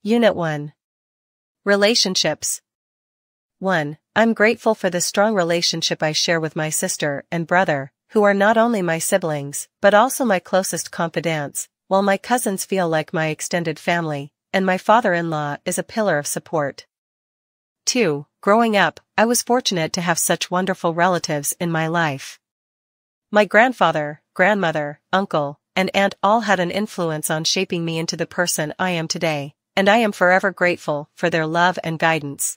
Unit 1. Relationships. 1. I'm grateful for the strong relationship I share with my sister and brother, who are not only my siblings, but also my closest confidants, while my cousins feel like my extended family, and my father-in-law is a pillar of support. 2. Growing up, I was fortunate to have such wonderful relatives in my life. My grandfather, grandmother, uncle, and aunt all had an influence on shaping me into the person I am today, and I am forever grateful for their love and guidance.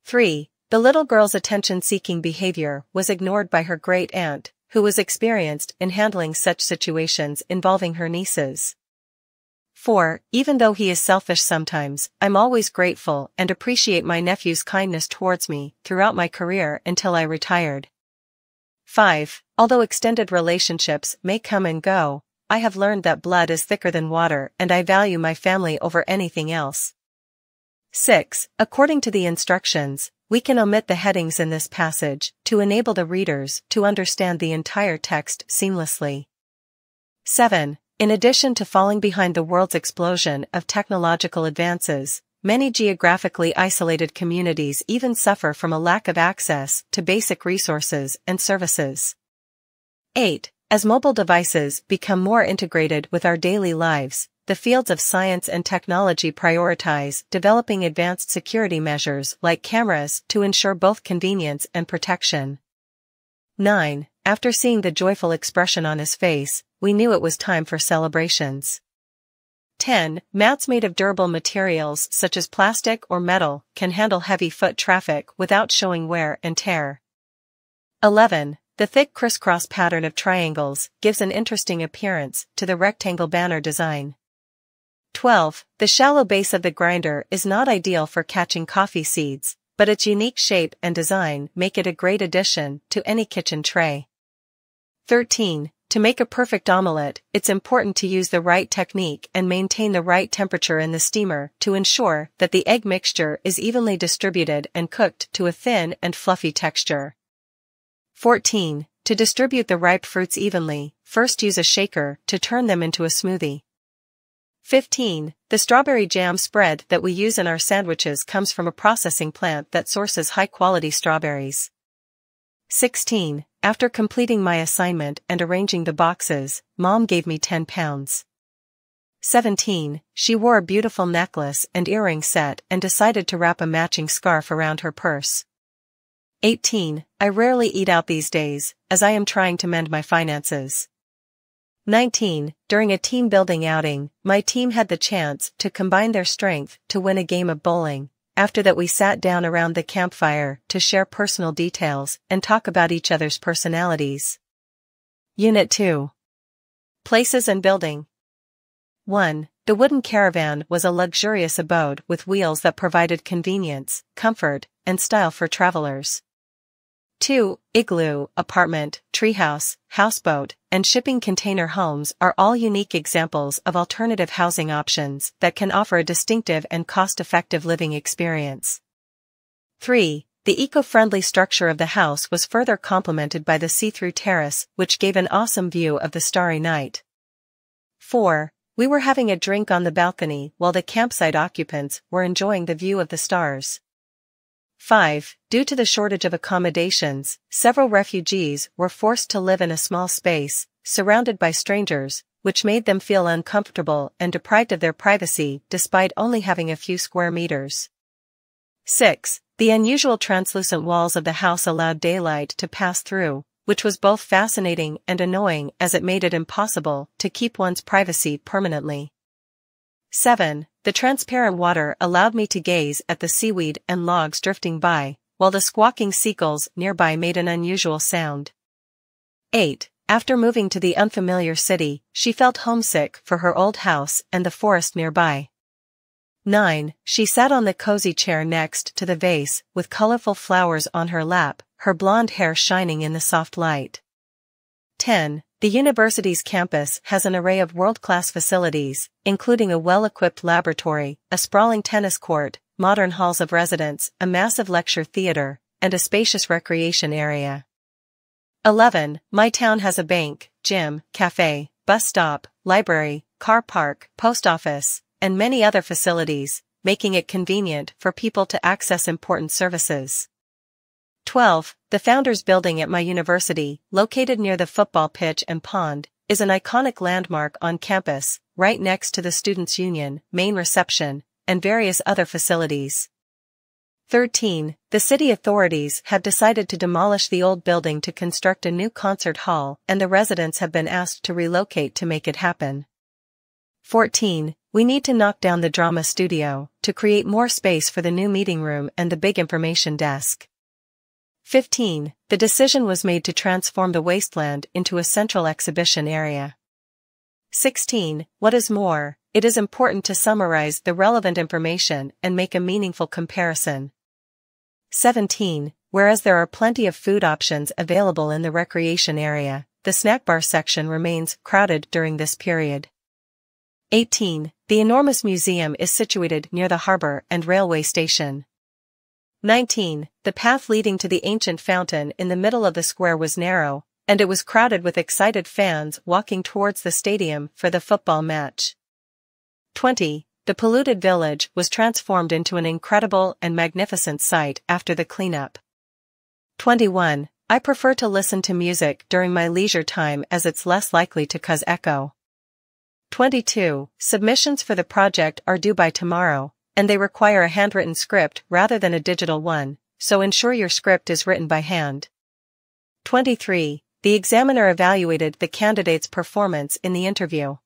3. The little girl's attention-seeking behavior was ignored by her great-aunt, who was experienced in handling such situations involving her nieces. 4. Even though he is selfish sometimes, I'm always grateful and appreciate my nephew's kindness towards me throughout my career until I retired. 5. Although extended relationships may come and go, I have learned that blood is thicker than water and I value my family over anything else. 6. According to the instructions, we can omit the headings in this passage to enable the readers to understand the entire text seamlessly. 7. In addition to falling behind the world's explosion of technological advances, many geographically isolated communities even suffer from a lack of access to basic resources and services. 8. As mobile devices become more integrated with our daily lives, the fields of science and technology prioritize developing advanced security measures like cameras to ensure both convenience and protection. 9. After seeing the joyful expression on his face, we knew it was time for celebrations. 10. Mats made of durable materials such as plastic or metal can handle heavy foot traffic without showing wear and tear. 11. The thick crisscross pattern of triangles gives an interesting appearance to the rectangle banner design. 12. The shallow base of the grinder is not ideal for catching coffee seeds, but its unique shape and design make it a great addition to any kitchen tray. 13. To make a perfect omelette, it's important to use the right technique and maintain the right temperature in the steamer to ensure that the egg mixture is evenly distributed and cooked to a thin and fluffy texture. 14. To distribute the ripe fruits evenly, first use a shaker to turn them into a smoothie. 15. The strawberry jam spread that we use in our sandwiches comes from a processing plant that sources high-quality strawberries. 16. After completing my assignment and arranging the boxes, Mom gave me £10. 17. She wore a beautiful necklace and earring set and decided to wrap a matching scarf around her purse. 18. I rarely eat out these days, as I am trying to mend my finances. 19. During a team-building outing, my team had the chance to combine their strength to win a game of bowling. After that we sat down around the campfire to share personal details and talk about each other's personalities. Unit 2. Places and building. 1. The wooden caravan was a luxurious abode with wheels that provided convenience, comfort, and style for travelers. 2. Igloo, apartment, treehouse, houseboat, and shipping container homes are all unique examples of alternative housing options that can offer a distinctive and cost-effective living experience. 3. The eco-friendly structure of the house was further complemented by the see-through terrace, which gave an awesome view of the starry night. 4. We were having a drink on the balcony while the campsite occupants were enjoying the view of the stars. 5. Due to the shortage of accommodations, several refugees were forced to live in a small space, surrounded by strangers, which made them feel uncomfortable and deprived of their privacy despite only having a few square meters. 6. The unusual translucent walls of the house allowed daylight to pass through, which was both fascinating and annoying as it made it impossible to keep one's privacy permanently. 7. The transparent water allowed me to gaze at the seaweed and logs drifting by, while the squawking seagulls nearby made an unusual sound. 8. After moving to the unfamiliar city, she felt homesick for her old house and the forest nearby. 9. She sat on the cozy chair next to the vase with colorful flowers on her lap, her blonde hair shining in the soft light. 10. The university's campus has an array of world-class facilities, including a well-equipped laboratory, a sprawling tennis court, modern halls of residence, a massive lecture theater, and a spacious recreation area. 11. My town has a bank, gym, cafe, bus stop, library, car park, post office, and many other facilities, making it convenient for people to access important services. 12. The Founders Building at my university, located near the football pitch and pond, is an iconic landmark on campus, right next to the Students' Union, main reception, and various other facilities. 13. The city authorities have decided to demolish the old building to construct a new concert hall, and the residents have been asked to relocate to make it happen. 14. We need to knock down the drama studio to create more space for the new meeting room and the big information desk. 15. The decision was made to transform the wasteland into a central exhibition area. 16. What is more, it is important to summarize the relevant information and make a meaningful comparison. 17. Whereas there are plenty of food options available in the recreation area, the snack bar section remains crowded during this period. 18. The enormous museum is situated near the harbor and railway station. 19. The path leading to the ancient fountain in the middle of the square was narrow, and it was crowded with excited fans walking towards the stadium for the football match. 20. The polluted village was transformed into an incredible and magnificent sight after the cleanup. 21. I prefer to listen to music during my leisure time as it's less likely to cause echo. 22. Submissions for the project are due by tomorrow, and they require a handwritten script rather than a digital one, so ensure your script is written by hand. 23. The examiner evaluated the candidate's performance in the interview.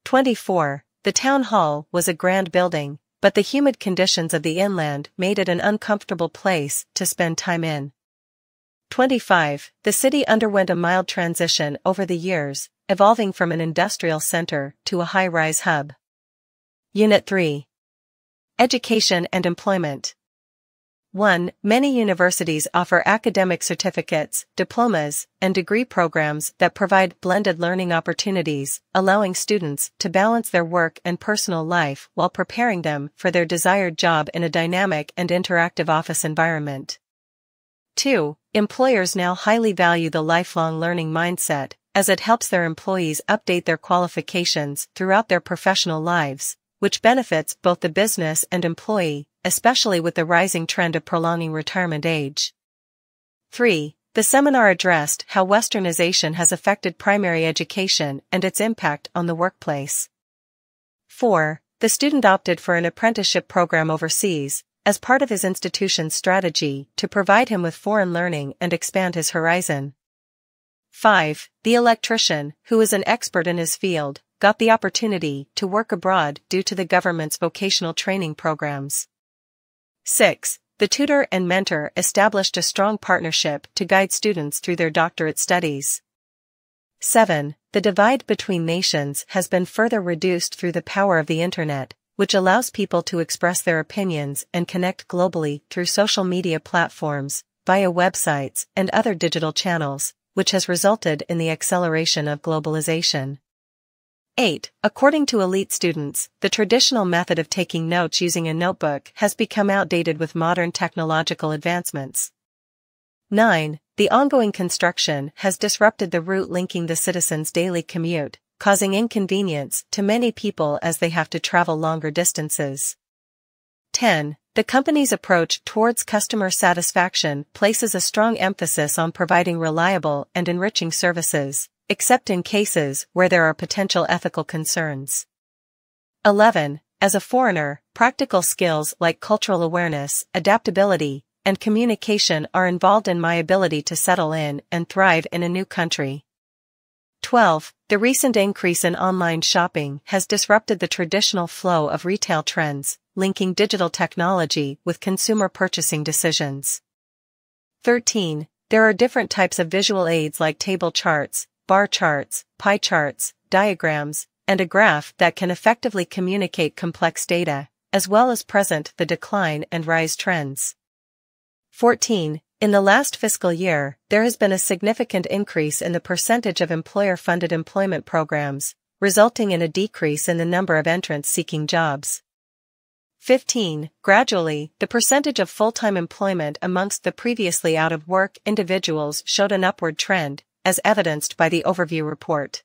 24. The town hall was a grand building, but the humid conditions of the inland made it an uncomfortable place to spend time in. 25. The city underwent a mild transition over the years, evolving from an industrial center to a high-rise hub. Unit 3. Education and Employment. 1. Many universities offer academic certificates, diplomas, and degree programs that provide blended learning opportunities, allowing students to balance their work and personal life while preparing them for their desired job in a dynamic and interactive office environment. 2. Employers now highly value the lifelong learning mindset, as it helps their employees update their qualifications throughout their professional lives, which benefits both the business and employee, especially with the rising trend of prolonging retirement age. 3. The seminar addressed how Westernization has affected primary education and its impact on the workplace. 4. The student opted for an apprenticeship program overseas, as part of his institution's strategy to provide him with foreign learning and expand his horizon. 5. The electrician, who is an expert in his field, got the opportunity to work abroad due to the government's vocational training programs. 6. The tutor and mentor established a strong partnership to guide students through their doctorate studies. 7. The divide between nations has been further reduced through the power of the Internet, which allows people to express their opinions and connect globally through social media platforms, via websites, and other digital channels, which has resulted in the acceleration of globalization. 8. According to elite students, the traditional method of taking notes using a notebook has become outdated with modern technological advancements. 9. The ongoing construction has disrupted the route linking the citizens' daily commute, causing inconvenience to many people as they have to travel longer distances. 10. The company's approach towards customer satisfaction places a strong emphasis on providing reliable and enriching services, except in cases where there are potential ethical concerns. 11. As a foreigner, practical skills like cultural awareness, adaptability, and communication are involved in my ability to settle in and thrive in a new country. 12. The recent increase in online shopping has disrupted the traditional flow of retail trends, linking digital technology with consumer purchasing decisions. 13. There are different types of visual aids like table charts, bar charts, pie charts, diagrams, and a graph that can effectively communicate complex data, as well as present the decline and rise trends. 14. In the last fiscal year, there has been a significant increase in the percentage of employer-funded employment programs, resulting in a decrease in the number of entrants seeking jobs. 15. Gradually, the percentage of full-time employment amongst the previously out-of-work individuals showed an upward trend, as evidenced by the overview report.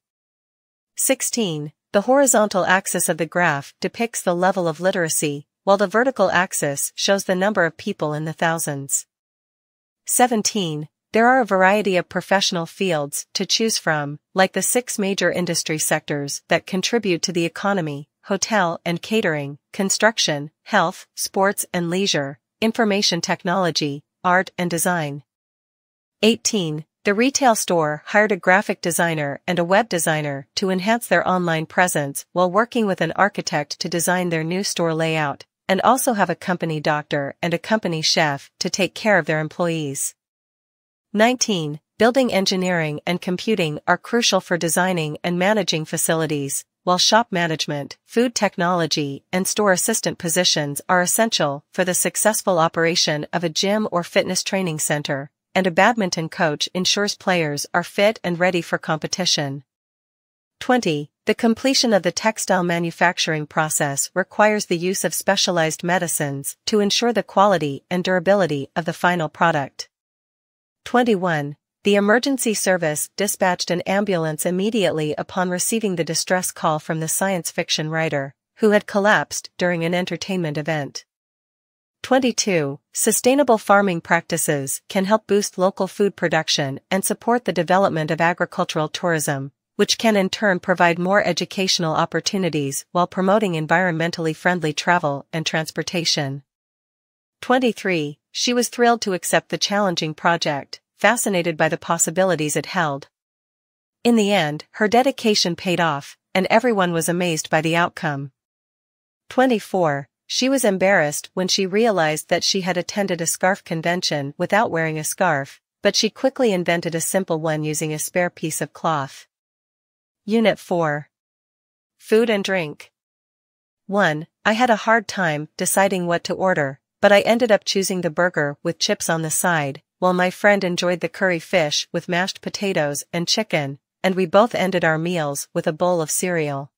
16. The horizontal axis of the graph depicts the level of literacy, while the vertical axis shows the number of people in the thousands. 17. There are a variety of professional fields to choose from, like the 6 major industry sectors that contribute to the economy: hotel and catering, construction, health, sports and leisure, information technology, art and design. 18. The retail store hired a graphic designer and a web designer to enhance their online presence while working with an architect to design their new store layout, and also have a company doctor and a company chef to take care of their employees. 19. Building engineering and computing are crucial for designing and managing facilities, while shop management, food technology, and store assistant positions are essential for the successful operation of a gym or fitness training center, and a badminton coach ensures players are fit and ready for competition. 20. The completion of the textile manufacturing process requires the use of specialized medicines to ensure the quality and durability of the final product. 21. The emergency service dispatched an ambulance immediately upon receiving the distress call from the science fiction writer, who had collapsed during an entertainment event. 22. Sustainable farming practices can help boost local food production and support the development of agricultural tourism, which can in turn provide more educational opportunities while promoting environmentally friendly travel and transportation. 23. She was thrilled to accept the challenging project, fascinated by the possibilities it held. In the end, her dedication paid off, and everyone was amazed by the outcome. 24. She was embarrassed when she realized that she had attended a scarf convention without wearing a scarf, but she quickly invented a simple one using a spare piece of cloth. Unit 4. Food and drink. 1. I had a hard time deciding what to order, but I ended up choosing the burger with chips on the side, while my friend enjoyed the curry fish with mashed potatoes and chicken, and we both ended our meals with a bowl of cereal.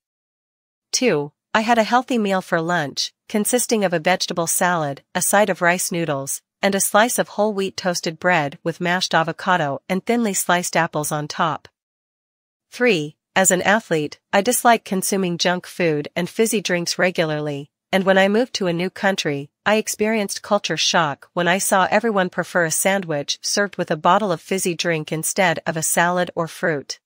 2. I had a healthy meal for lunch, consisting of a vegetable salad, a side of rice noodles, and a slice of whole wheat toasted bread with mashed avocado and thinly sliced apples on top. 3. As an athlete, I dislike consuming junk food and fizzy drinks regularly, and when I moved to a new country, I experienced culture shock when I saw everyone prefer a sandwich served with a bottle of fizzy drink instead of a salad or fruit.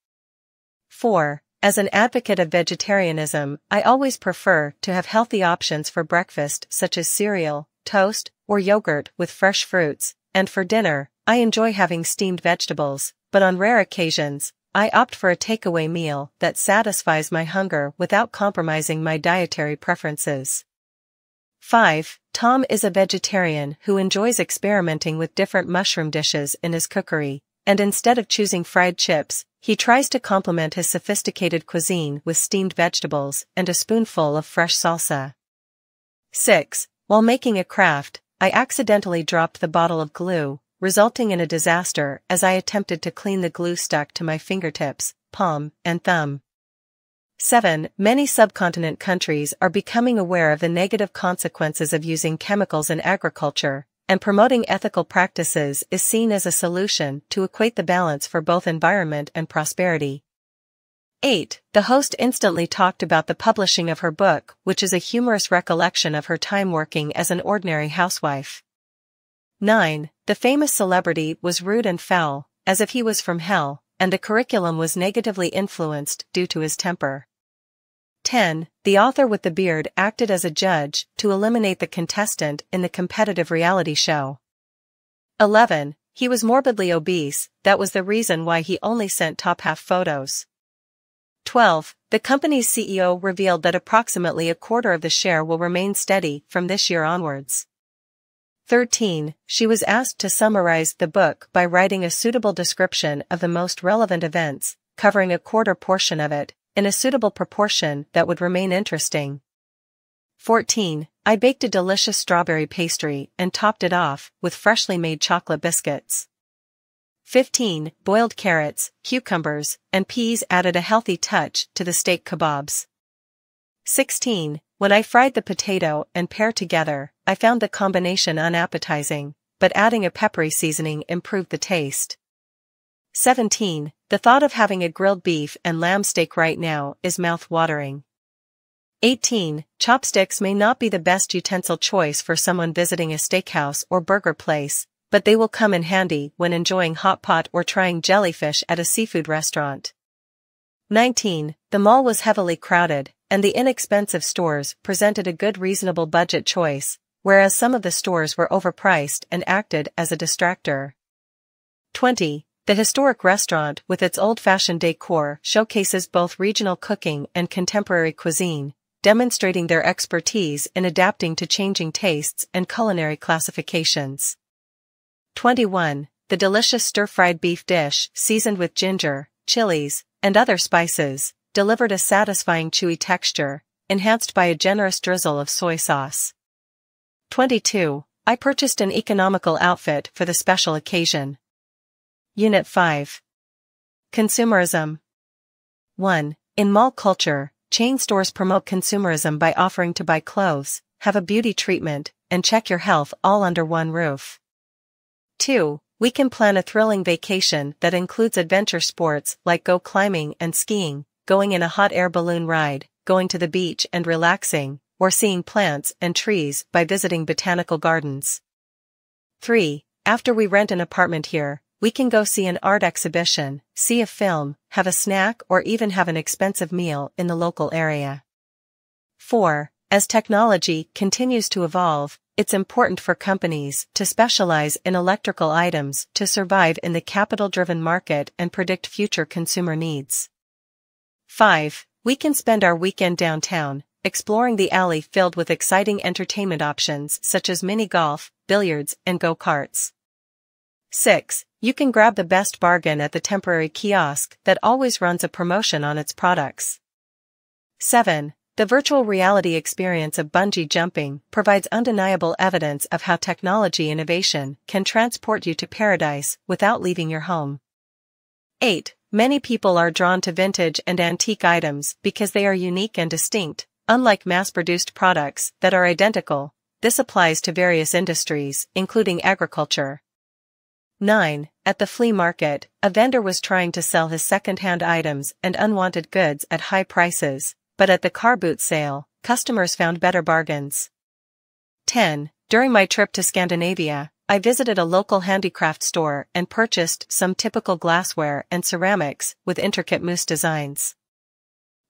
4. As an advocate of vegetarianism, I always prefer to have healthy options for breakfast such as cereal, toast, or yogurt with fresh fruits, and for dinner, I enjoy having steamed vegetables, but on rare occasions, I opt for a takeaway meal that satisfies my hunger without compromising my dietary preferences. 5. Tom is a vegetarian who enjoys experimenting with different mushroom dishes in his cookery, and instead of choosing fried chips, he tries to complement his sophisticated cuisine with steamed vegetables and a spoonful of fresh salsa. 6. While making a craft, I accidentally dropped the bottle of glue, resulting in a disaster as I attempted to clean the glue stuck to my fingertips, palm, and thumb. 7. Many subcontinent countries are becoming aware of the negative consequences of using chemicals in agriculture, and promoting ethical practices is seen as a solution to equate the balance for both environment and prosperity. 8. The host instantly talked about the publishing of her book, which is a humorous recollection of her time working as an ordinary housewife. 9. The famous celebrity was rude and foul, as if he was from hell, and the curriculum was negatively influenced due to his temper. 10. The author with the beard acted as a judge to eliminate the contestant in the competitive reality show. 11. He was morbidly obese, that was the reason why he only sent top half photos. 12. The company's CEO revealed that approximately a quarter of the share will remain steady from this year onwards. 13. She was asked to summarize the book by writing a suitable description of the most relevant events, covering a quarter portion of it, in a suitable proportion that would remain interesting. 14. I baked a delicious strawberry pastry and topped it off with freshly made chocolate biscuits. 15. Boiled carrots, cucumbers, and peas added a healthy touch to the steak kebabs. 16. When I fried the potato and pear together, I found the combination unappetizing, but adding a peppery seasoning improved the taste. 17. The thought of having a grilled beef and lamb steak right now is mouth-watering. 18. Chopsticks may not be the best utensil choice for someone visiting a steakhouse or burger place, but they will come in handy when enjoying hot pot or trying jellyfish at a seafood restaurant. 19. The mall was heavily crowded, and the inexpensive stores presented a good reasonable budget choice, whereas some of the stores were overpriced and acted as a distractor. 20. The historic restaurant with its old-fashioned decor showcases both regional cooking and contemporary cuisine, demonstrating their expertise in adapting to changing tastes and culinary classifications. 21. The delicious stir-fried beef dish, seasoned with ginger, chilies, and other spices, delivered a satisfying chewy texture, enhanced by a generous drizzle of soy sauce. 22. I purchased an economical outfit for the special occasion. Unit 5. Consumerism. 1. In mall culture, chain stores promote consumerism by offering to buy clothes, have a beauty treatment, and check your health all under one roof. 2. We can plan a thrilling vacation that includes adventure sports like go climbing and skiing, going in a hot air balloon ride, going to the beach and relaxing, or seeing plants and trees by visiting botanical gardens. 3. After we rent an apartment here, we can go see an art exhibition, see a film, have a snack, or even have an expensive meal in the local area. 4. As technology continues to evolve, it's important for companies to specialize in electrical items to survive in the capital-driven market and predict future consumer needs. 5. We can spend our weekend downtown, exploring the alley filled with exciting entertainment options such as mini golf, billiards, and go-karts. 6. You can grab the best bargain at the temporary kiosk that always runs a promotion on its products. 7. The virtual reality experience of bungee jumping provides undeniable evidence of how technology innovation can transport you to paradise without leaving your home. 8. Many people are drawn to vintage and antique items because they are unique and distinct, unlike mass-produced products that are identical. This applies to various industries, including agriculture. 9. At the flea market, a vendor was trying to sell his second-hand items and unwanted goods at high prices, but at the car boot sale, customers found better bargains. 10. During my trip to Scandinavia, I visited a local handicraft store and purchased some typical glassware and ceramics with intricate mousse designs.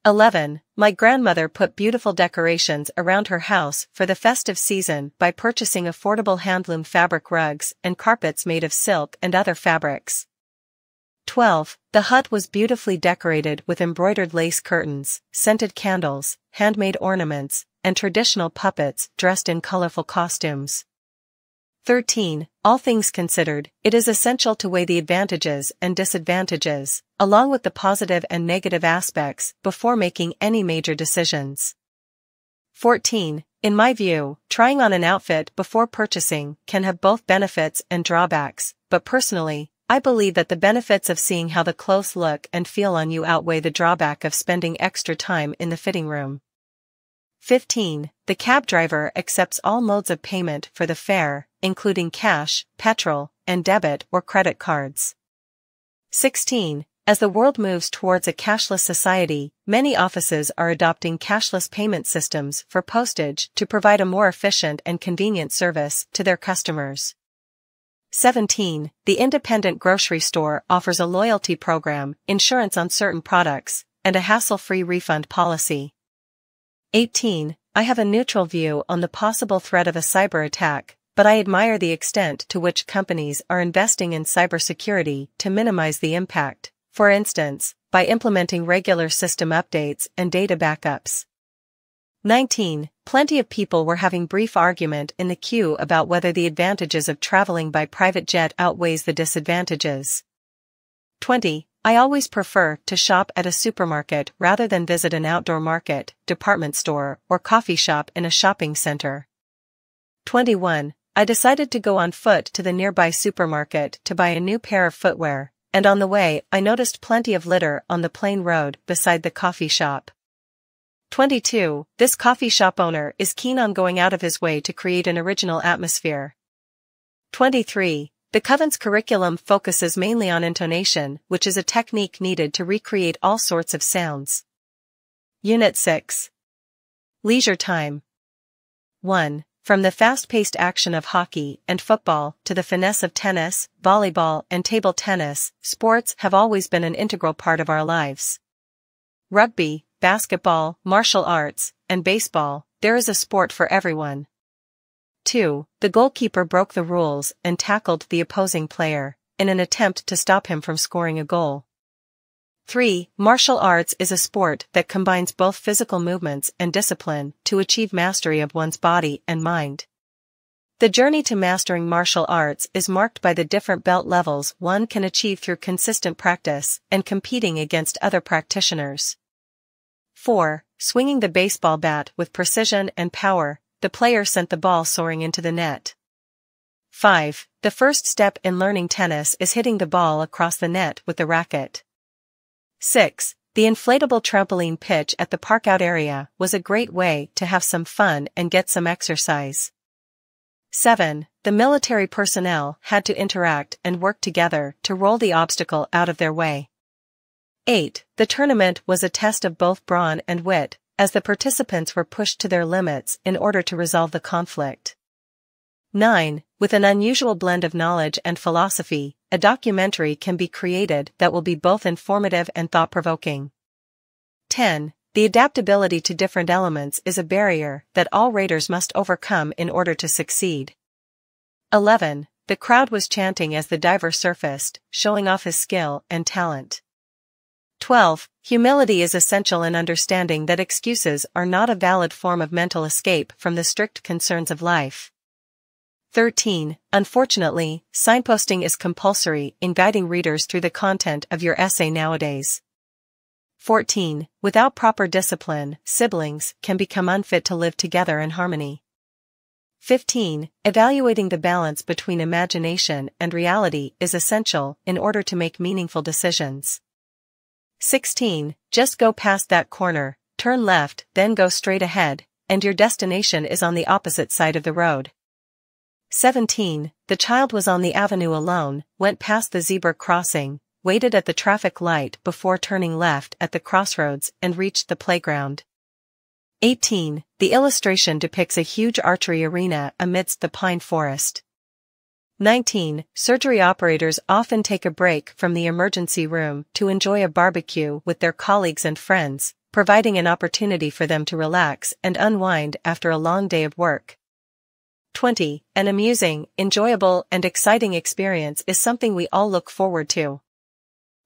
11. My grandmother put beautiful decorations around her house for the festive season by purchasing affordable handloom fabric rugs and carpets made of silk and other fabrics. 12. The hut was beautifully decorated with embroidered lace curtains, scented candles, handmade ornaments, and traditional puppets dressed in colorful costumes. 13. All things considered, it is essential to weigh the advantages and disadvantages, along with the positive and negative aspects, before making any major decisions. 14. In my view, trying on an outfit before purchasing can have both benefits and drawbacks, but personally, I believe that the benefits of seeing how the clothes look and feel on you outweigh the drawback of spending extra time in the fitting room. 15. The cab driver accepts all modes of payment for the fare, including cash, petrol, and debit or credit cards. 16. As the world moves towards a cashless society, many offices are adopting cashless payment systems for postage to provide a more efficient and convenient service to their customers. 17. The independent grocery store offers a loyalty program, insurance on certain products, and a hassle-free refund policy. 18. I have a neutral view on the possible threat of a cyber attack, but I admire the extent to which companies are investing in cybersecurity to minimize the impact, for instance, by implementing regular system updates and data backups. 19. Plenty of people were having brief argument in the queue about whether the advantages of traveling by private jet outweighs the disadvantages. 20. I always prefer to shop at a supermarket rather than visit an outdoor market, department store, or coffee shop in a shopping center. 21. I decided to go on foot to the nearby supermarket to buy a new pair of footwear, and on the way I noticed plenty of litter on the plain road beside the coffee shop. 22. This coffee shop owner is keen on going out of his way to create an original atmosphere. 23. The Coven's curriculum focuses mainly on intonation, which is a technique needed to recreate all sorts of sounds. Unit 6. Leisure time. 1. From the fast-paced action of hockey and football to the finesse of tennis, volleyball, and table tennis, sports have always been an integral part of our lives. Rugby, basketball, martial arts, and baseball, there is a sport for everyone. 2. The goalkeeper broke the rules and tackled the opposing player, in an attempt to stop him from scoring a goal. 3. Martial arts is a sport that combines both physical movements and discipline to achieve mastery of one's body and mind. The journey to mastering martial arts is marked by the different belt levels one can achieve through consistent practice and competing against other practitioners. 4. Swinging the baseball bat with precision and power, the player sent the ball soaring into the net. 5. The first step in learning tennis is hitting the ball across the net with the racket. 6. The inflatable trampoline pitch at the parkout area was a great way to have some fun and get some exercise. 7. The military personnel had to interact and work together to roll the obstacle out of their way. 8. The tournament was a test of both brawn and wit, as the participants were pushed to their limits in order to resolve the conflict. 9. With an unusual blend of knowledge and philosophy, a documentary can be created that will be both informative and thought-provoking. 10. The adaptability to different elements is a barrier that all raiders must overcome in order to succeed. 11. The crowd was chanting as the diver surfaced, showing off his skill and talent. 12. Humility is essential in understanding that excuses are not a valid form of mental escape from the strict concerns of life. 13. Unfortunately, signposting is compulsory in guiding readers through the content of your essay nowadays. 14. Without proper discipline, siblings can become unfit to live together in harmony. 15. Evaluating the balance between imagination and reality is essential in order to make meaningful decisions. 16. Just go past that corner, turn left, then go straight ahead, and your destination is on the opposite side of the road. 17. The child was on the avenue alone, went past the zebra crossing, waited at the traffic light before turning left at the crossroads and reached the playground. 18. The illustration depicts a huge archery arena amidst the pine forest. 19. Surgery operators often take a break from the emergency room to enjoy a barbecue with their colleagues and friends, providing an opportunity for them to relax and unwind after a long day of work. 20. An amusing, enjoyable, and exciting experience is something we all look forward to.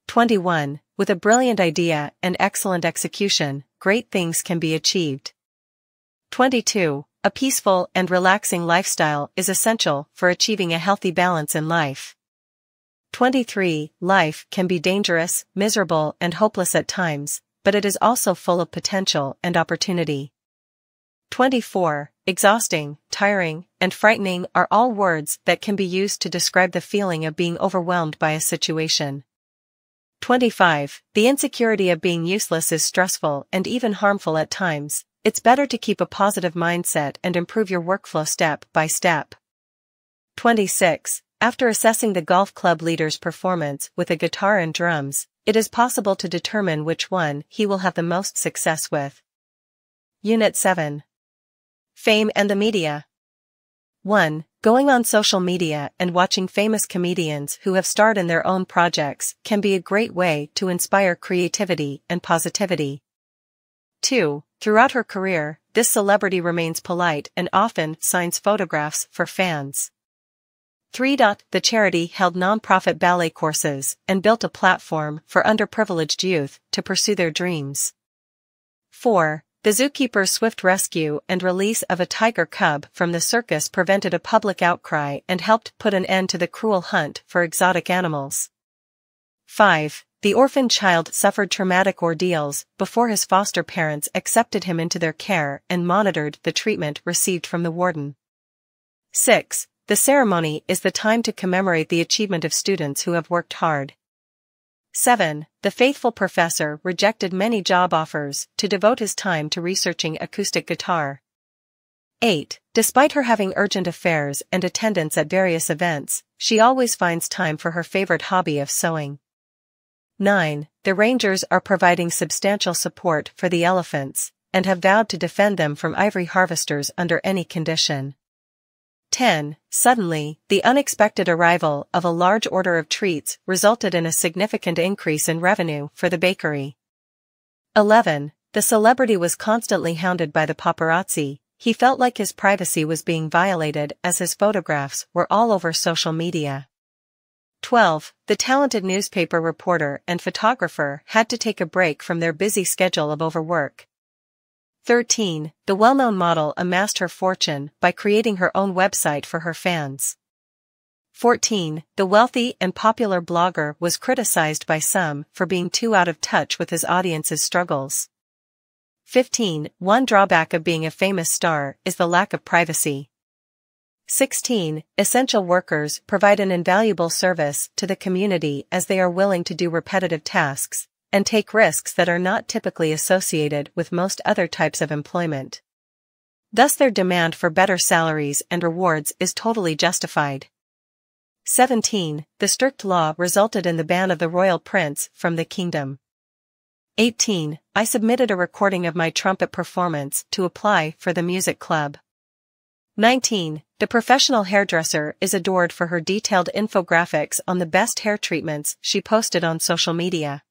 21. With a brilliant idea and excellent execution, great things can be achieved. 22. A peaceful and relaxing lifestyle is essential for achieving a healthy balance in life. 23. Life can be dangerous, miserable, and hopeless at times, but it is also full of potential and opportunity. 24. Exhausting, tiring, and frightening are all words that can be used to describe the feeling of being overwhelmed by a situation. 25. The insecurity of being useless is stressful and even harmful at times. It's better to keep a positive mindset and improve your workflow step by step. 26. After assessing the golf club leader's performance with a guitar and drums, it is possible to determine which one he will have the most success with. Unit 7. Fame and the media. 1. Going on social media and watching famous comedians who have starred in their own projects can be a great way to inspire creativity and positivity. 2. Throughout her career, this celebrity remains polite and often signs photographs for fans. 3. The charity held non-profit ballet courses and built a platform for underprivileged youth to pursue their dreams. 4. The zookeeper's swift rescue and release of a tiger cub from the circus prevented a public outcry and helped put an end to the cruel hunt for exotic animals. 5. The orphaned child suffered traumatic ordeals before his foster parents accepted him into their care and monitored the treatment received from the warden. 6. The ceremony is the time to commemorate the achievement of students who have worked hard. 7. The faithful professor rejected many job offers to devote his time to researching acoustic guitar. 8. Despite her having urgent affairs and attendance at various events, she always finds time for her favorite hobby of sewing. 9. The Rangers are providing substantial support for the elephants, and have vowed to defend them from ivory harvesters under any condition. 10. Suddenly, the unexpected arrival of a large order of treats resulted in a significant increase in revenue for the bakery. 11. The celebrity was constantly hounded by the paparazzi. He felt like his privacy was being violated as his photographs were all over social media. 12. The talented newspaper reporter and photographer had to take a break from their busy schedule of overwork. 13. The well-known model amassed her fortune by creating her own website for her fans. 14. The wealthy and popular blogger was criticized by some for being too out of touch with his audience's struggles. 15. One drawback of being a famous star is the lack of privacy. 16. Essential workers provide an invaluable service to the community as they are willing to do repetitive tasks and take risks that are not typically associated with most other types of employment. Thus their demand for better salaries and rewards is totally justified. 17. The strict law resulted in the ban of the royal prince from the kingdom. 18. I submitted a recording of my trumpet performance to apply for the music club. 19. The professional hairdresser is adored for her detailed infographics on the best hair treatments she posted on social media.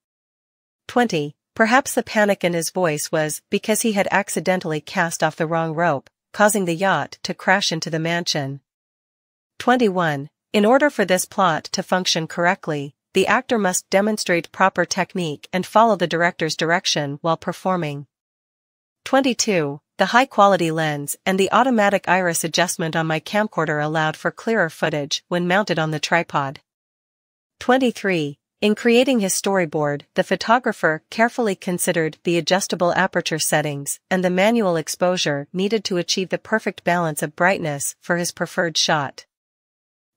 20. Perhaps the panic in his voice was because he had accidentally cast off the wrong rope, causing the yacht to crash into the mansion. 21. In order for this plot to function correctly, the actor must demonstrate proper technique and follow the director's direction while performing. 22. The high-quality lens and the automatic iris adjustment on my camcorder allowed for clearer footage when mounted on the tripod. 23. In creating his storyboard, the photographer carefully considered the adjustable aperture settings and the manual exposure needed to achieve the perfect balance of brightness for his preferred shot.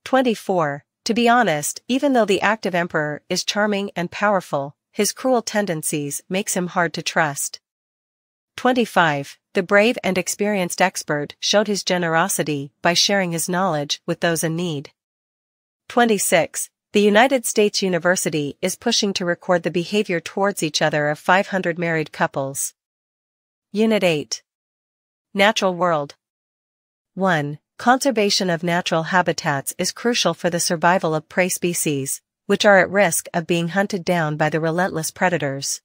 24. To be honest, even though the active emperor is charming and powerful, his cruel tendencies makes him hard to trust. 25. The brave and experienced expert showed his generosity by sharing his knowledge with those in need. 26. The United States University is pushing to record the behavior towards each other of 500 married couples. Unit 8. Natural World. 1. Conservation of natural habitats is crucial for the survival of prey species, which are at risk of being hunted down by the relentless predators.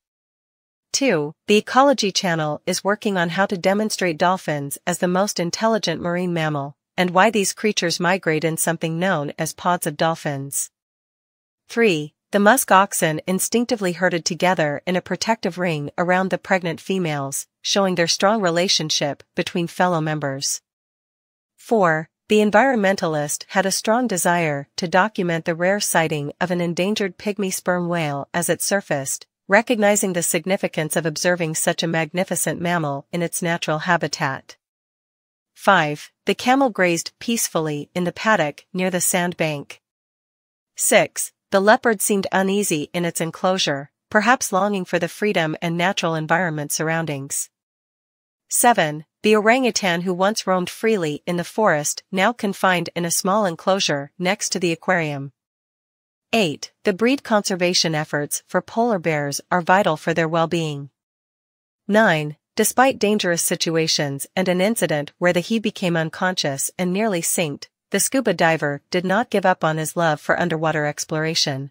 2. The Ecology Channel is working on how to demonstrate dolphins as the most intelligent marine mammal, and why these creatures migrate in something known as pods of dolphins. 3. The musk oxen instinctively herded together in a protective ring around the pregnant females, showing their strong relationship between fellow members. 4. The environmentalist had a strong desire to document the rare sighting of an endangered pygmy sperm whale as it surfaced, recognizing the significance of observing such a magnificent mammal in its natural habitat. 5. The camel grazed peacefully in the paddock near the sandbank. 6. The leopard seemed uneasy in its enclosure, perhaps longing for the freedom and natural environment surroundings. 7. The orangutan who once roamed freely in the forest now confined in a small enclosure next to the aquarium. 8. The breed conservation efforts for polar bears are vital for their well-being. 9. Despite dangerous situations and an incident where he became unconscious and nearly sinked, the scuba diver did not give up on his love for underwater exploration.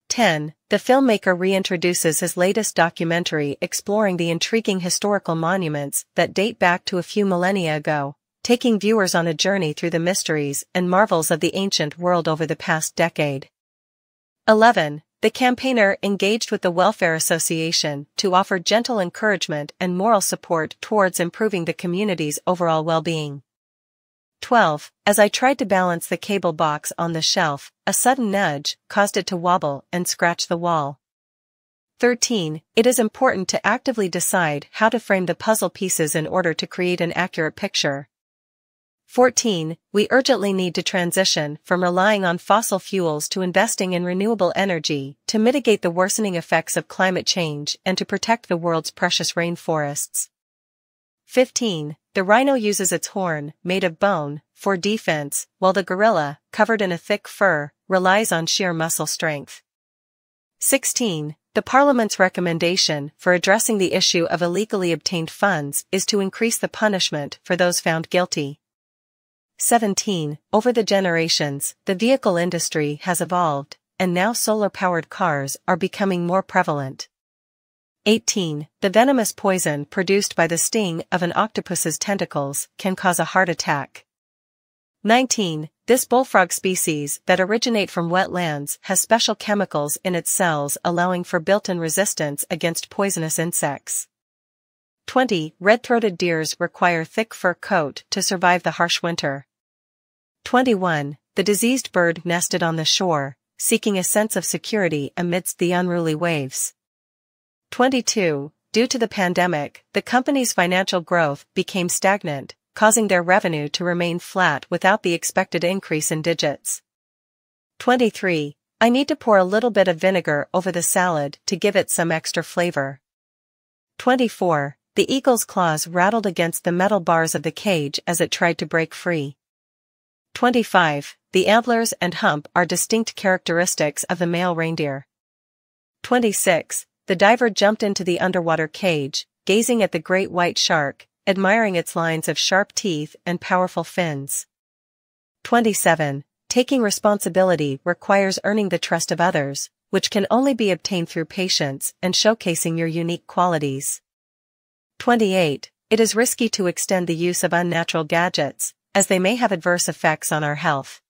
10. The filmmaker reintroduces his latest documentary exploring the intriguing historical monuments that date back to a few millennia ago, taking viewers on a journey through the mysteries and marvels of the ancient world over the past decade. 11. The campaigner engaged with the Welfare Association to offer gentle encouragement and moral support towards improving the community's overall well-being. 12. As I tried to balance the cable box on the shelf, a sudden nudge caused it to wobble and scratch the wall. 13. It is important to actively decide how to frame the puzzle pieces in order to create an accurate picture. 14. We urgently need to transition from relying on fossil fuels to investing in renewable energy to mitigate the worsening effects of climate change and to protect the world's precious rainforests. 15. The rhino uses its horn, made of bone, for defense, while the gorilla, covered in a thick fur, relies on sheer muscle strength. 16. The Parliament's recommendation for addressing the issue of illegally obtained funds is to increase the punishment for those found guilty. 17. Over the generations, the vehicle industry has evolved, and now solar-powered cars are becoming more prevalent. 18. The venomous poison produced by the sting of an octopus's tentacles can cause a heart attack. 19. This bullfrog species that originate from wetlands has special chemicals in its cells allowing for built-in resistance against poisonous insects. 20. Red-throated deers require thick fur coat to survive the harsh winter. 21. The diseased bird nested on the shore, seeking a sense of security amidst the unruly waves. 22. Due to the pandemic, the company's financial growth became stagnant, causing their revenue to remain flat without the expected increase in digits. 23. I need to pour a little bit of vinegar over the salad to give it some extra flavor. 24. The eagle's claws rattled against the metal bars of the cage as it tried to break free. 25. The antlers and hump are distinct characteristics of the male reindeer. 26. The diver jumped into the underwater cage, gazing at the great white shark, admiring its lines of sharp teeth and powerful fins. 27. Taking responsibility requires earning the trust of others, which can only be obtained through patience and showcasing your unique qualities. 28. It is risky to extend the use of unnatural gadgets, as they may have adverse effects on our health.